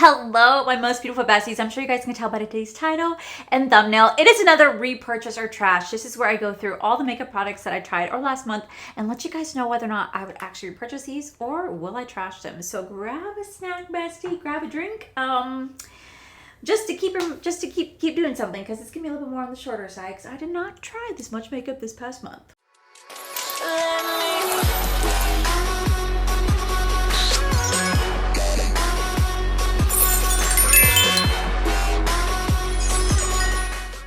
Hello, my most beautiful besties. I'm sure you guys can tell by today's title and thumbnail. It is another repurchase or trash. This is where I go through all the makeup products that I tried or last month and let you guys know whether or not I would actually repurchase these or will I trash them. So grab a snack, bestie, grab a drink. Just to keep doing something because it's gonna be a little bit more on the shorter side because I did not try this much makeup this past month.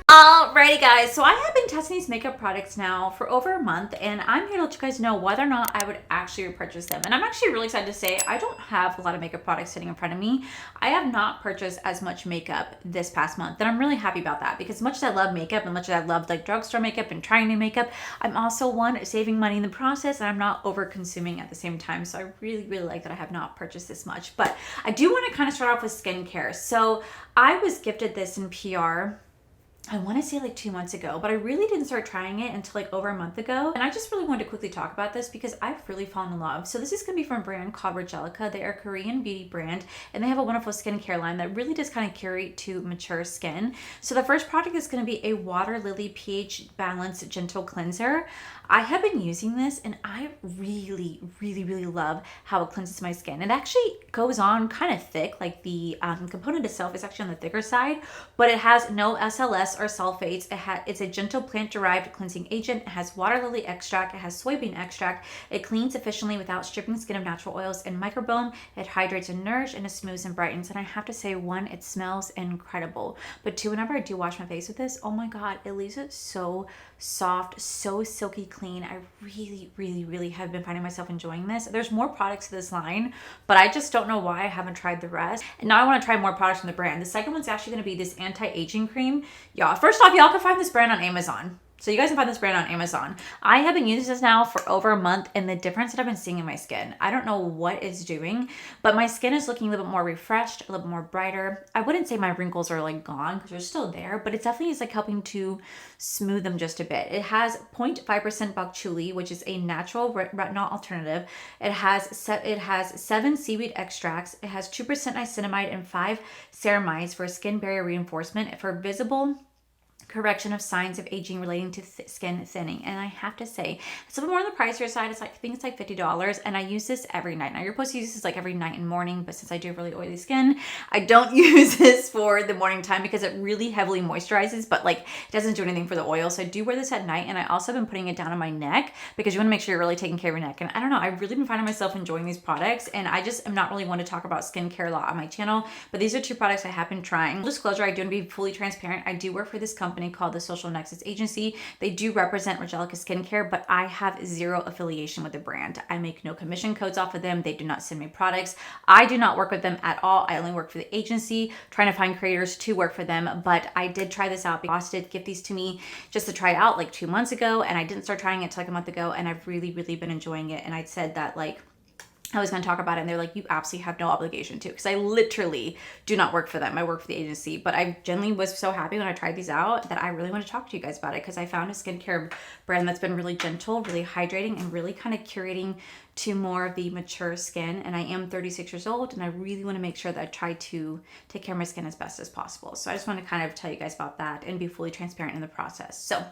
Alrighty guys, so I have been testing these makeup products now for over a month and I'm here to let you guys know whether or not I would actually repurchase them. And I'm actually really excited to say I don't have a lot of makeup products sitting in front of me. I have not purchased as much makeup this past month and I'm really happy about that because as much as I love makeup and much as I love like drugstore makeup and trying new makeup, I'm also saving money in the process and I'm not over consuming at the same time. So I really like that I have not purchased this much. But I do want to kind of start off with skincare. So I was gifted this in PR. I want to say like 2 months ago, but I really didn't start trying it until like over a month ago. And I just really wanted to quickly talk about this because I've really fallen in love. So this is going to be from a brand called Regelica. They are a Korean beauty brand and they have a wonderful skincare line that really does kind of curate to mature skin. So the first product is going to be a Water Lily pH Balanced Gentle Cleanser. I have been using this and I really love how it cleanses my skin. It actually goes on kind of thick, like the component itself is actually on the thicker side, but it has no SLS or sulfates. It's a gentle plant-derived cleansing agent. It has water lily extract. It has soybean extract. It cleans efficiently without stripping skin of natural oils and microbiome. It hydrates and nourishes and it smooths and brightens. And I have to say, one, it smells incredible. But two, whenever I do wash my face with this, oh my God, it leaves it so soft, so silky clean. I really have been finding myself enjoying this. There's more products to this line, but I just don't know why I haven't tried the rest. And now I want to try more products from the brand. The second one's actually going to be this anti-aging cream. Y'all, first off, y'all can find this brand on Amazon. So you guys can find this brand on Amazon. I have been using this now for over a month and the difference that I've been seeing in my skin, I don't know what it's doing, but my skin is looking a little bit more refreshed, a little bit more brighter. I wouldn't say my wrinkles are like gone because they're still there, but it definitely is like helping to smooth them just a bit. It has 0.5% bok choy, which is a natural retinol alternative. It has 7 seaweed extracts. It has 2% niacinamide and 5 ceramides for skin barrier reinforcement for visible correction of signs of aging relating to skin thinning. And I have to say, it's a little more on the pricier side. It's like, I think it's like $50 and I use this every night. Now you're supposed to use this like every night and morning, but since I do have really oily skin, I don't use this for the morning time because it really heavily moisturizes, but like it doesn't do anything for the oil. So I do wear this at night and I also have been putting it down on my neck because you want to make sure you're really taking care of your neck. And I don't know, I've really been finding myself enjoying these products and I just am not really one to talk about skincare a lot on my channel, but these are 2 products I have been trying. Full disclosure, I do want to be fully transparent. I do work for this company called the Social Nexus Agency. They do represent Regelica Skincare, but I have zero affiliation with the brand. I make no commission codes off of them. They do not send me products. I do not work with them at all. I only work for the agency, trying to find creators to work for them. But I did try this out. Boss did give these to me just to try it out like 2 months ago, and I didn't start trying it till like a month ago, and I've really been enjoying it. And I said that like I was going to talk about it and they're like, you absolutely have no obligation to, because I literally do not work for them. I work for the agency, but I genuinely was so happy when I tried these out that I really want to talk to you guys about it because I found a skincare brand that's been really gentle, really hydrating, and really kind of curating to more of the mature skin. And I am 36 years old and I really want to make sure that I try to take care of my skin as best as possible. So I just want to kind of tell you guys about that and be fully transparent in the process. So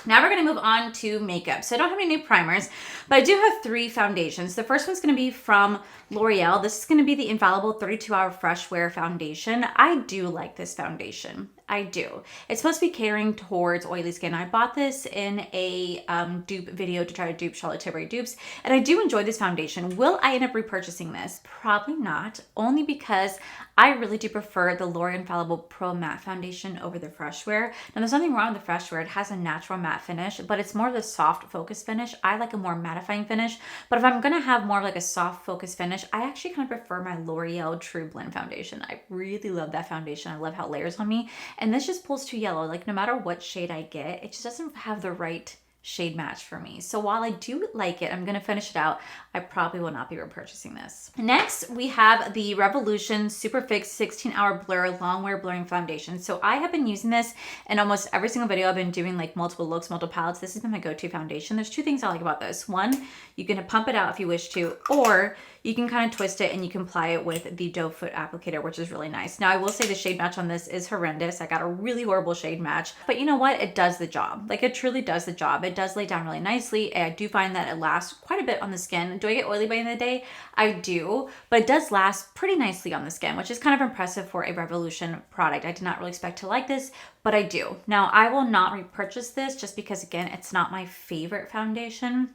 now we're going to move on to makeup. So I don't have any new primers, but I do have 3 foundations. The first one's going to be from L'Oreal. This is going to be the Infallible 32-Hour Fresh Wear Foundation. I do like this foundation. I do. It's supposed to be catering towards oily skin. I bought this in a dupe video to try to dupe Charlotte Tilbury dupes, and I do enjoy this foundation. Will I end up repurchasing this? Probably not, only because I really do prefer the L'Oreal Infallible Pro Matte Foundation over the Fresh Wear. Now, there's nothing wrong with the Fresh Wear. It has a natural matte finish, but it's more of the soft focus finish. I like a more mattifying finish, but if I'm going to have more of like a soft focus finish, I actually kind of prefer my L'Oreal True Blend foundation. I really love that foundation. I love how it layers on me. And this just pulls too yellow. Like no matter what shade I get, it just doesn't have the right shade match for me. So while I do like it, I'm going to finish it out. I probably will not be repurchasing this. Next, we have the Revolution Super Fix 16-Hour Blur Long Wear Blurring Foundation. So I have been using this in almost every single video. I've been doing like multiple looks, multiple palettes. This has been my go-to foundation. There's 2 things I like about this. One, you can pump it out if you wish to, or you can kind of twist it and you can apply it with the doe foot applicator, which is really nice. Now I will say the shade match on this is horrendous. I got a really horrible shade match, but you know what? It does the job. Like it truly does the job. It does lay down really nicely. I do find that it lasts quite a bit on the skin. Do I get oily by the end of the day? I do, but it does last pretty nicely on the skin, which is kind of impressive for a Revolution product. I did not really expect to like this, but I do. Now I will not repurchase this just because again, it's not my favorite foundation.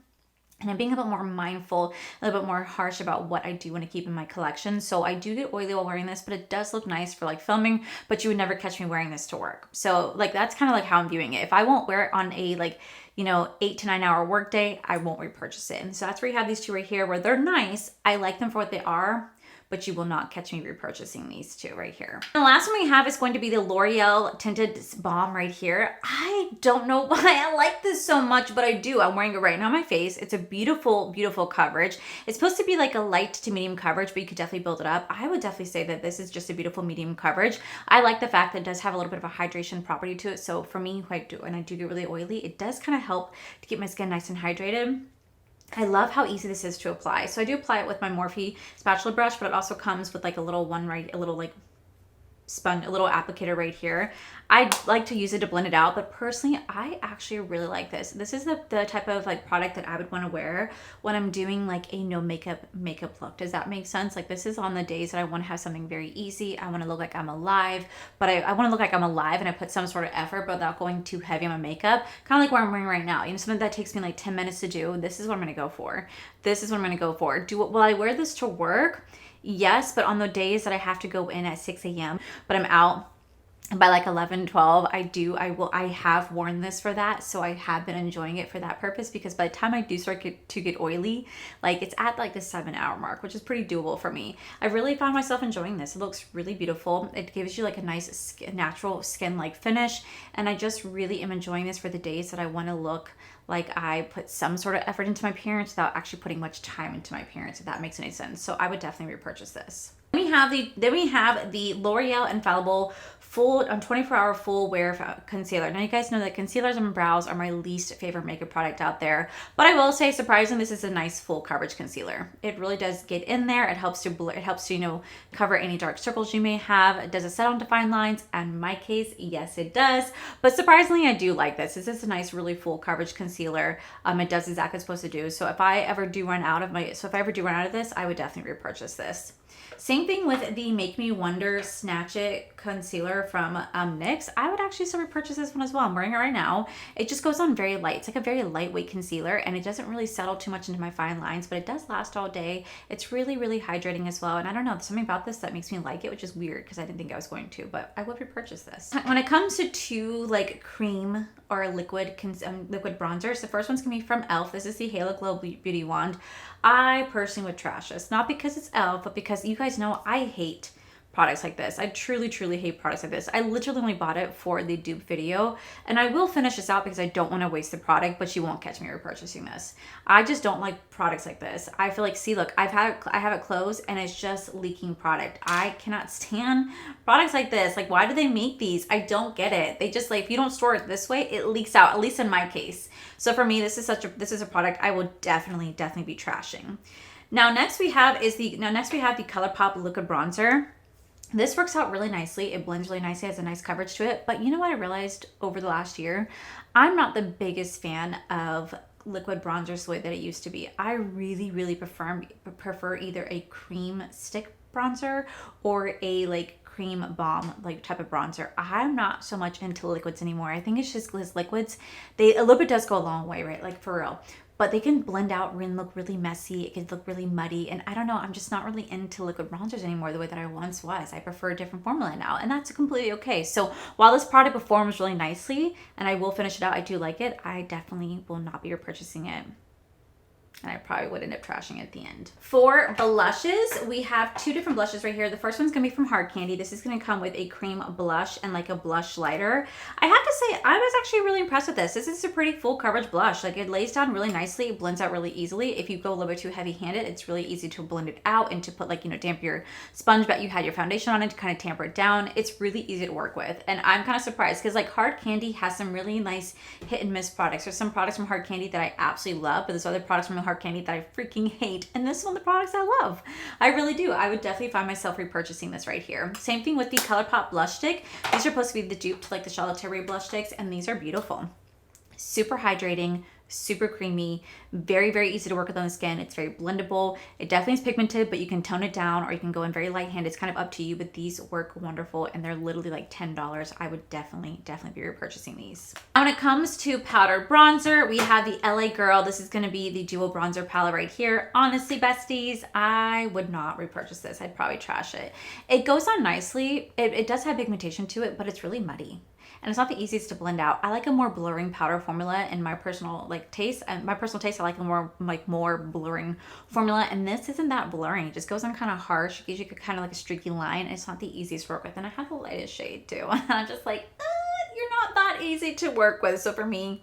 And I'm being a bit more mindful, a little bit more harsh about what I do want to keep in my collection. So I do get oily while wearing this, but it does look nice for like filming, but you would never catch me wearing this to work. So like, that's kind of like how I'm viewing it. If I won't wear it on a like, you know, 8 to 9 hour work day, I won't repurchase it. And so that's where you have these two right here where they're nice. I like them for what they are, but you will not catch me repurchasing these two right here. And the last one we have is going to be the L'Oreal Tinted Balm right here. I don't know why I like this so much, but I do. I'm wearing it right now on my face. It's a beautiful, beautiful coverage. It's supposed to be like a light to medium coverage, but you could definitely build it up. I would definitely say that this is just a beautiful medium coverage. I like the fact that it does have a little bit of a hydration property to it. So for me, and I do get really oily, it does kind of help to keep my skin nice and hydrated. I love how easy this is to apply. So I do apply it with my Morphe spatula brush, but it also comes with like a little sponge, a little applicator right here. I like to use it to blend it out, but personally, I actually really like this. This is the type of like product that I would want to wear when I'm doing like a no makeup look. Does that make sense? Like this is on the days that I want to have something very easy. I want to look like I'm alive, but I want to look like I'm alive and I put some sort of effort, but without going too heavy on my makeup. Kind of like what I'm wearing right now. You know, something that takes me like 10 minutes to do. This is what I'm going to go for. This is what I'm going to go for. Will I wear this to work? Yes, but on the days that I have to go in at 6 a.m., but I'm out by like 11, 12, I have worn this for that. So I have been enjoying it for that purpose because by the time I do start to get oily, like it's at like the 7-hour mark, which is pretty doable for me. I really found myself enjoying this. It looks really beautiful. It gives you like a nice natural skin like finish. And I just really am enjoying this for the days that I want to look like I put some sort of effort into my appearance without actually putting much time into my appearance, if that makes any sense. So I would definitely repurchase this. Then we have the L'Oreal Infallible full 24-hour full wear concealer. Now you guys know that concealers and brows are my least favorite makeup product out there, but I will say surprisingly this is a nice full coverage concealer. It really does get in there. It helps to you know, cover any dark circles you may have. Does it set on defined lines? And in my case, yes it does. But surprisingly I do like this. This is a nice really full coverage concealer. It does exactly what it's supposed to do. So if I ever do run out of this, I would definitely repurchase this. Same thing with the Make Me Wonder Snatch It concealer from NYX. I would actually still repurchase this one as well. I'm wearing it right now. It just goes on very light. It's like a very lightweight concealer and it doesn't really settle too much into my fine lines, but it does last all day. It's really, really hydrating as well. And I don't know, there's something about this that makes me like it, which is weird because I didn't think I was going to, but I would repurchase this. When it comes to two like cream or liquid bronzers, the first one's gonna be from e.l.f. This is the Halo Glow Beauty Wand. I personally would trash this, not because it's e.l.f., but because you guys know I hate products like this. I truly, truly hate products like this. I literally only bought it for the dupe video, and I will finish this out because I don't want to waste the product, but you won't catch me repurchasing this. I just don't like products like this. I feel like, see, look, I have it closed and it's just leaking product. I cannot stand products like this. Like, why do they make these? I don't get it. They just like, if you don't store it this way, it leaks out, at least in my case. So for me, this is a product I will definitely be trashing. Now next we have the ColourPop Liquid Bronzer. This works out really nicely. It blends really nicely, has a nice coverage to it. But you know what I realized over the last year? I'm not the biggest fan of liquid bronzers the way that it used to be. I really, really prefer either a cream stick bronzer or a like cream balm like type of bronzer. I'm not so much into liquids anymore. I think it's just because liquids, a little bit does go a long way, right? Like for real. But they can blend out and look really messy. It can look really muddy. And I don't know, I'm just not really into liquid bronzers anymore the way that I once was. I prefer a different formula now, and that's completely okay. So while this product performs really nicely, and I will finish it out, I do like it, I definitely will not be repurchasing it. And I probably would end up trashing it at the end. For blushes, we have two different blushes right here. The first one's gonna be from Hard Candy. This is gonna come with a cream blush and like a blush lighter. I have to say, I was actually really impressed with this. This is a pretty full coverage blush. Like it lays down really nicely. It blends out really easily. If you go a little bit too heavy handed, it's really easy to blend it out and to put like, you know, damp your sponge that you had your foundation on it to kind of tamper it down. It's really easy to work with. And I'm kind of surprised because like Hard Candy has some really nice hit and miss products. There's some products from Hard Candy that I absolutely love, but there's other products from hard candy that I freaking hate. And this is one of the products I love. I really do. I would definitely find myself repurchasing this right here. Same thing with the ColourPop blush stick. These are supposed to be the dupe to like the Charlotte Tilbury blush sticks, and these are beautiful. Super hydrating, super creamy, very, very easy to work with on the skin. It's very blendable. It definitely is pigmented, but you can tone it down or you can go in very light hand. It's kind of up to you, but these work wonderful and they're literally like $10. I would definitely be repurchasing these. Now, when it comes to powdered bronzer, we have the LA Girl. This is going to be the dual bronzer palette right here. Honestly, besties, I would not repurchase this. I'd probably trash it. It goes on nicely. It does have pigmentation to it, but it's really muddy. And it's not the easiest to blend out. I like a more blurring powder formula in my personal taste. And my personal taste, I like a more blurring formula. And this isn't that blurring. It just goes on kind of harsh. It gives you kind of like a streaky line. And it's not the easiest to work with. And I have the lightest shade too. And I'm just like, you're not that easy to work with. So for me,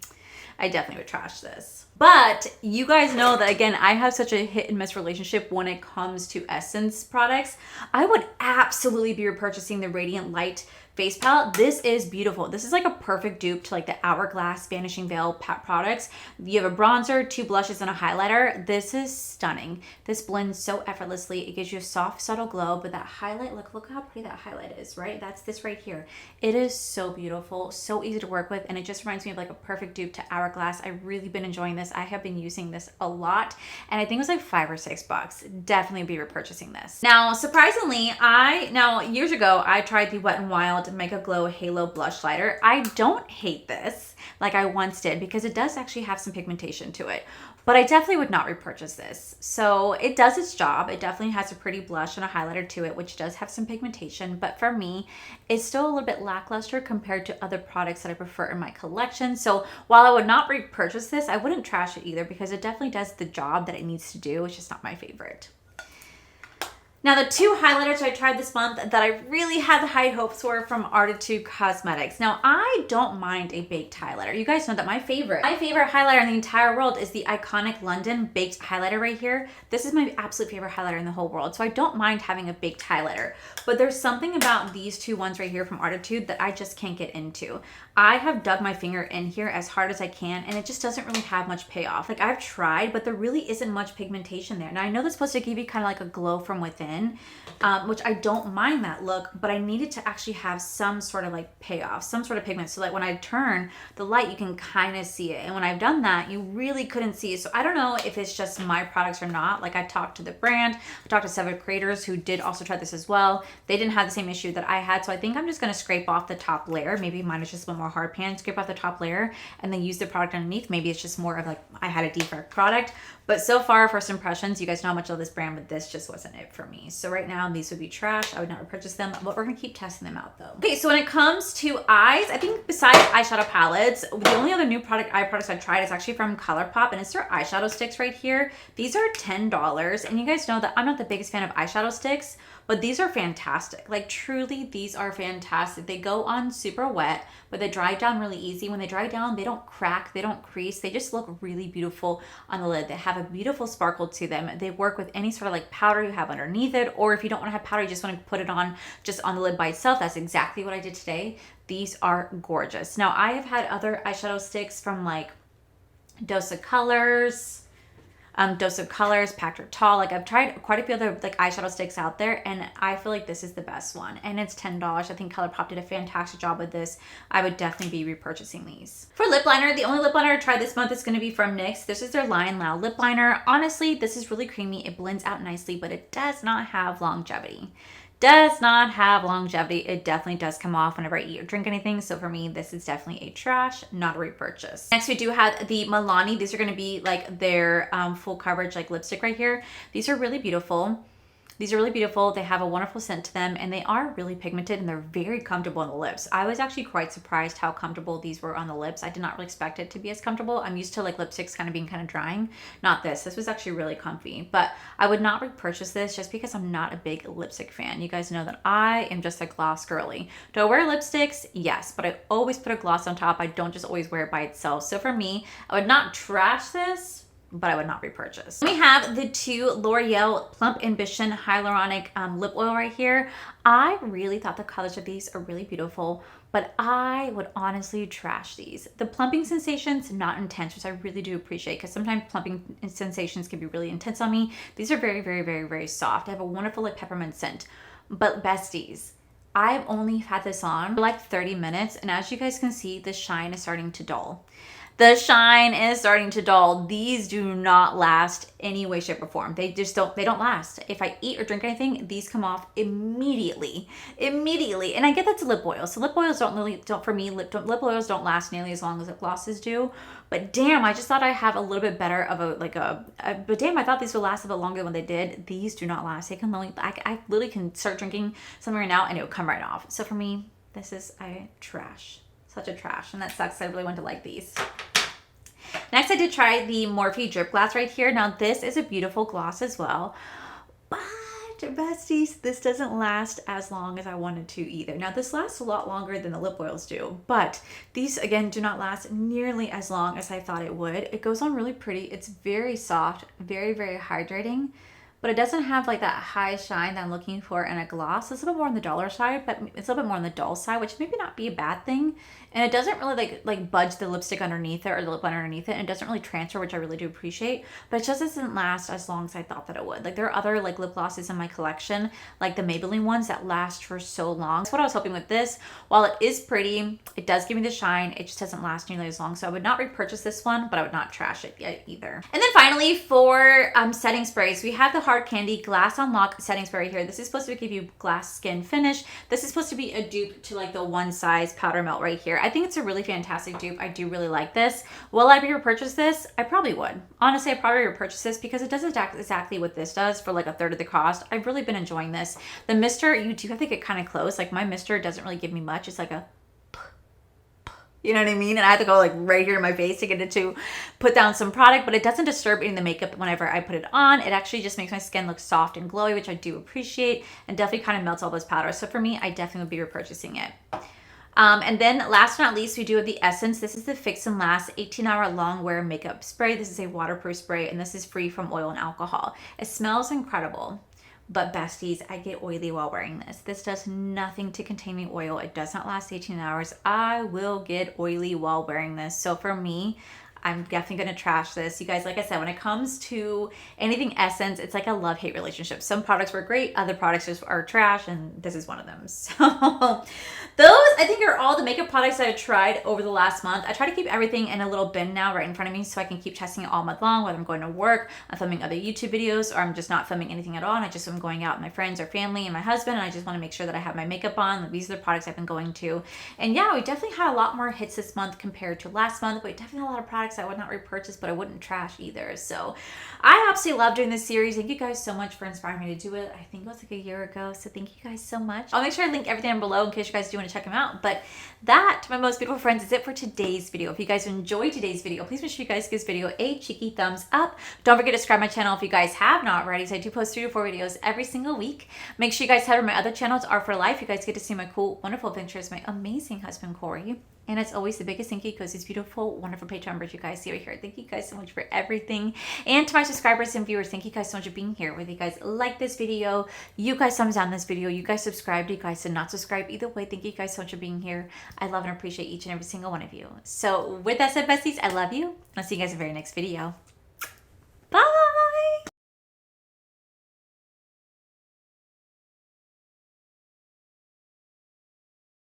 I definitely would trash this. But you guys know that, again, I have such a hit and miss relationship when it comes to Essence products. I would absolutely be repurchasing the Radiant Light face palette. This is beautiful. This is like a perfect dupe to like the Hourglass Vanishing Veil products. You have a bronzer, 2 blushes, and a highlighter. This is stunning. This blends so effortlessly. It gives you a soft, subtle glow, but that highlight, look how pretty that highlight is, right? That's this right here. It is so beautiful, so easy to work with, and it just reminds me of like a perfect dupe to Hourglass. I've really been enjoying this. I have been using this a lot, and I think it was like $5 or $6. Definitely be repurchasing this. Now, surprisingly, years ago, I tried the Wet n Wild Mega Glow Halo Blush Lighter. I don't hate this like I once did because it does actually have some pigmentation to it, but I definitely would not repurchase this. So it does its job. It definitely has a pretty blush and a highlighter to it, which does have some pigmentation, but for me, it's still a little bit lackluster compared to other products that I prefer in my collection. So while I would not repurchase this, I wouldn't trash it either because it definitely does the job that it needs to do. It's just not my favorite. Now, the 2 highlighters I tried this month that I really had high hopes for from Artitude Cosmetics. Now, I don't mind a baked highlighter. You guys know that my favorite highlighter in the entire world is the iconic London baked highlighter right here. This is my absolute favorite highlighter in the whole world. So I don't mind having a baked highlighter. But there's something about these 2 ones right here from Artitude that I just can't get into. I have dug my finger in here as hard as I can, and it just doesn't really have much payoff. Like, I've tried, but there really isn't much pigmentation there. Now, I know that's supposed to give you kind of like a glow from within, which I don't mind that look, but I needed to actually have some sort of like payoff, some sort of pigment, so that when I turn the light, you can kind of see it. And when I've done that, you really couldn't see it. So I don't know if it's just my products or not. Like, I talked to the brand, I talked to several creators who did also try this as well. They didn't have the same issue that I had, so I think I'm just going to scrape off the top layer. Maybe mine is just a little more hard pan, scrape off the top layer, and then use the product underneath. Maybe it's just more of like I had a defect product. But so far, first impressions, you guys know how much I love this brand, but this just wasn't it for me. So right now, these would be trash. I would not repurchase them, but we're gonna keep testing them out though. Okay, so when it comes to eyes, I think besides eyeshadow palettes, the only other new eye products I tried is actually from ColourPop, and it's their eyeshadow sticks right here. These are $10, and you guys know that I'm not the biggest fan of eyeshadow sticks, but these are fantastic. Like, truly, these are fantastic. They go on super wet, but they dry down really easy. When they dry down, they don't crack, they don't crease. They just look really beautiful on the lid. They have a beautiful sparkle to them. They work with any sort of like powder you have underneath it, or if you don't want to have powder, you just want to put it on just on the lid by itself. That's exactly what I did today. These are gorgeous. Now, I have had other eyeshadow sticks from like Dose of Colors, Packed or Tall. Like, I've tried quite a few other like eyeshadow sticks out there, and I feel like this is the best one, and it's $10. I think ColourPop did a fantastic job with this. I would definitely be repurchasing these. For lip liner, the only lip liner I tried this month is going to be from NYX. This is their Lion Loud lip liner. Honestly, this is really creamy. It blends out nicely, but it does not have longevity. It definitely does come off whenever I eat or drink anything. So for me, this is definitely a trash, not a repurchase. Next, we do have the Milani. These are going to be like their full coverage like lipstick right here. These are really beautiful. They have a wonderful scent to them, and they are really pigmented, and they're very comfortable on the lips. I was actually quite surprised how comfortable these were on the lips. I did not really expect it to be as comfortable. I'm used to like lipsticks kind of being kind of drying. Not this. This was actually really comfy, but I would not repurchase this just because I'm not a big lipstick fan. You guys know that I am just a gloss girly. Do I wear lipsticks? Yes, but I always put a gloss on top. I don't just always wear it by itself. So for me, I would not trash this, but I would not repurchase. We have the two L'Oreal Plump Ambition Hyaluronic Lip Oil right here. I really thought the colors of these are really beautiful, but I would honestly trash these. The plumping sensation's not intense, which I really do appreciate, because sometimes plumping sensations can be really intense on me. These are very, very, very, very soft. They have a wonderful like peppermint scent. But Besties, I've only had this on for like 30 minutes, and as you guys can see, the shine is starting to dull. The shine is starting to dull. These do not last any way, shape, or form. They don't last. If I eat or drink anything, these come off immediately. Immediately. And I get that's lip oil. So lip oils lip oils don't last nearly as long as lip glosses do. But damn, I just thought I have a little bit better of but damn, I thought these would last a bit longer than they did. These do not last. They can only, I literally can start drinking something right now and it will come right off. So for me, this is trash. Such a trash, and that sucks. I really want to like these. Next, I did try the Morphe Drip Gloss right here. Now, this is a beautiful gloss as well, but Besties, this doesn't last as long as I wanted to either. Now, this lasts a lot longer than the lip oils do, but these, again, do not last nearly as long as I thought it would. It goes on really pretty. It's very soft, very, very hydrating, but it doesn't have like that high shine that I'm looking for in a gloss. It's a little bit more on the duller side, but it's a little bit more on the dull side, which maybe not be a bad thing. And it doesn't really like budge the lipstick underneath it or the lip liner underneath it. And it doesn't really transfer, which I really do appreciate. But it just doesn't last as long as I thought that it would. Like there are other like lip glosses in my collection, like the Maybelline ones that last for so long. That's what I was hoping with this. While it is pretty, it does give me the shine. It just doesn't last nearly as long. So I would not repurchase this one, but I would not trash it yet either. And then finally for setting sprays, we have the Hard Candy Glass Unlock setting spray here. This is supposed to give you glass skin finish. This is supposed to be a dupe to like the One Size Powder Melt right here. I think it's a really fantastic dupe. I do really like this. Will I repurchase this? I probably would. Honestly, I probably repurchase this because it does exactly what this does for like a third of the cost. I've really been enjoying this. The mister, you do have to get kind of close. Like my mister doesn't really give me much. It's like a, you know what I mean? And I have to go like right here in my face to get it to put down some product, but it doesn't disturb any of the makeup whenever I put it on. It actually just makes my skin look soft and glowy, which I do appreciate, and definitely kind of melts all those powders. So for me, I definitely would be repurchasing it. And then last but not least, we do have the Essence. This is the Fix and Last 18-hour long wear makeup spray. This is a waterproof spray, and this is free from oil and alcohol. It smells incredible. But Besties, I get oily while wearing this. This does nothing to contain the oil. It does not last 18 hours. I will get oily while wearing this. So for me, I'm definitely going to trash this. You guys, like I said, when it comes to anything Essence, it's like a love-hate relationship. Some products were great, other products just are trash, and this is one of them. So those, I think, are all the makeup products that I tried over the last month. I try to keep everything in a little bin now right in front of me so I can keep testing it all month long, whether I'm going to work, I'm filming other YouTube videos, or I'm just not filming anything at all, and I just am going out with my friends or family and my husband, and I just want to make sure that I have my makeup on. These are the products I've been going to. And yeah, we definitely had a lot more hits this month compared to last month, but we definitely had a lot of products I would not repurchase, but I wouldn't trash either. So I absolutely love doing this series. Thank you guys so much for inspiring me to do it. I think it was like a year ago, so thank you guys so much. I'll make sure I link everything down below in case you guys do want to check them out. But that, my most beautiful friends, is it for today's video. If you guys enjoyed today's video, please make sure you guys give this video a cheeky thumbs up. Don't forget to subscribe to my channel if you guys have not already, so I do post 3 to 4 videos every single week. Make sure you guys head over to my other channels, Are for Life. You guys get to see my cool, wonderful adventures, my amazing husband, Corey. And as always, the biggest thank you goes to these beautiful, wonderful Patreon members you guys see right here. Thank you guys so much for everything. And to my subscribers and viewers, thank you guys so much for being here. Whether you guys like this video, you guys thumbs down this video, you guys subscribed, you guys did not subscribe. Either way, thank you guys so much for being here. I love and appreciate each and every single one of you. So with that said, Besties, I love you. I'll see you guys in the very next video.